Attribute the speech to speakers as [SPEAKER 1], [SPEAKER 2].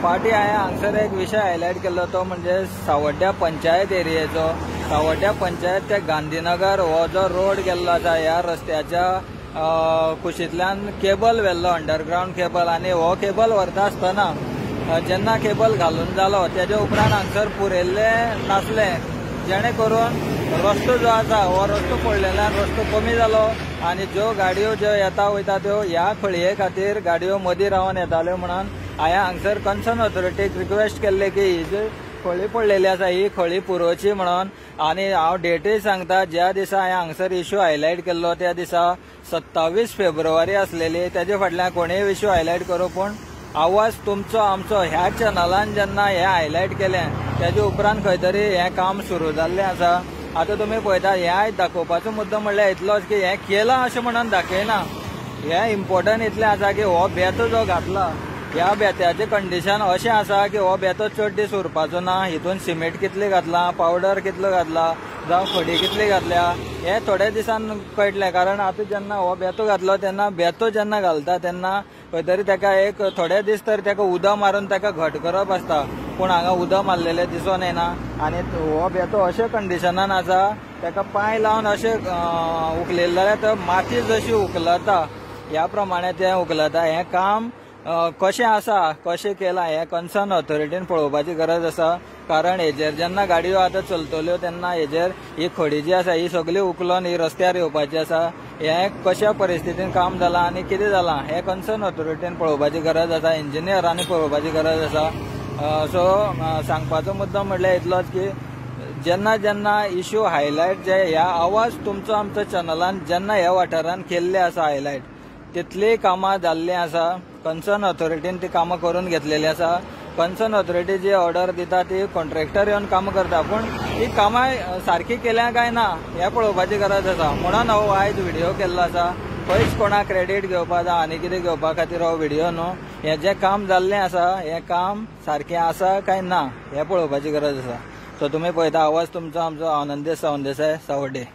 [SPEAKER 1] फाटी हांवें हांगसर एक विशय हायलायट केल्लो तो म्हणजे सावड्ड्या पंचायत एरियेचो. सावड्ड्या पंचायत ते गांधीनगर हो जो रोड गेल्लो आसा ह्या रस्त्याच्या कुशींतल्यान केबल व्हेल्लो, अंडरग्राउंड केबल, आनी हो केबल व्हरता आसतना जेन्ना केबल घालून जालो तेजे उपरांत हांगसर पुरयल्ले नासले, जेणे करून रस्तो जो आसा हो रस्तो पडलेल्यान रस्तो कमी जालो आनी ज्यो गाडयो ज्यो येता वयता त्यो ह्या खळये खातीर गाडयो मदीं रावन येताल्यो. म्हणून हांवें हांगसर कन्सर्न ऑथॉरिटीक रिक्वेस्ट केल्ले की ही जी खळी पडलेली आसा ही खळी पुरोवची म्हणून. आनी हांव डेटूय सांगता, ज्या दिसा हांवें हांगसर इश्यू हायलायट केल्लो त्या दिसा 27 फेब्रुवारी आसलेली. तेजे फाटल्यान कोणेय इश्यू हायलायट करूं, पूण आवाज तुमचो आमचो ह्या चॅनलान जेन्ना हें हायलायट केलें तेजे उपरांत खंय तरी हें काम सुरू जाल्लें आसा. आतां तुमी पळयता हें आयज दाखोवपाचो मुद्दो म्हणल्यार इतलोच की हें केलां अशें म्हणून दाखयना. हें इम्पॉर्टंट इतलें आसा की हो बेतो जो घातला ह्या बेत्याचें कंडिशन अशें आसा की हो बेतो चड दीस उरपाचो ना. हितून सिमेंट कितलें घातलां, पावडर कितलो घातला, जावं खडी कितली घातल्या हें थोड्या दिसान कळटलें. कारण आतां जेन्ना हो बेतो घातलो तेन्ना बेतो जेन्ना घालता तेन्ना खंय तरी ताका एक थोडे दीस तर ताका उदक मारून ताका घट करप आसता, पूण हांगा उदक मारलेलें दिसून येना. आनी हो बेतो अशे कंडिशनान आसा ताका पांय लावन अशें उखलेले जाल्यार तो माती जशी उखलता ह्या प्रमाणे तें उखलता. हें काम कशें आसा, कशें केलां हें कन्सर्न ऑथॉरिटीन पळोवपाची गरज आसा. कारण हेजेर जेन्ना गाडयो आतां चलतल्यो तेन्ना हेजेर ही खडी जी आसा ही सगळी उखलून ही रस्त्यार येवपाची आसा. हें कशा परिस्थितीन काम जालां आनी कितें जालां हें कन्सर्न ऑथॉरिटीन पळोवपाची गरज आसा, इंजिनियरांनी पळोवपाची गरज आसा. सो सांगपाचो मुद्दो म्हणल्यार इतलोच की जेन्ना जेन्ना इश्यू हायलायट जे ह्या आवाज तुमचो आमचो चॅनलान जेन्ना ह्या वाठारान केल्ले आसा हायलायट तितली कामां जाल्ली आसा. कन्सर्न ऑथॉरिटीन ती कामां करून घेतलेली आसा. कन्सर्न ऑथॉरिटी जी ऑर्डर दिता ती कॉन्ट्रॅक्टर येवन कामां करता, पूण ही कामां सारकी केल्या काय ना हें पळोवपाची गरज आसा. म्हणून हांव आयज व्हिडिओ केल्लो आसा. खंयच कोणाक क्रेडीट घेवपा जावं आनी कितें घेवपा खातीर हो व्हिडिओ न्हू. हें जें काम जाल्लें आसा हें काम सारकें आसा काय ना हें पळोवपाची गरज आसा. सो तुमी पळयता आवाज तुमचो आमचो आनंदेश सावंदेसाय, सावड्डे.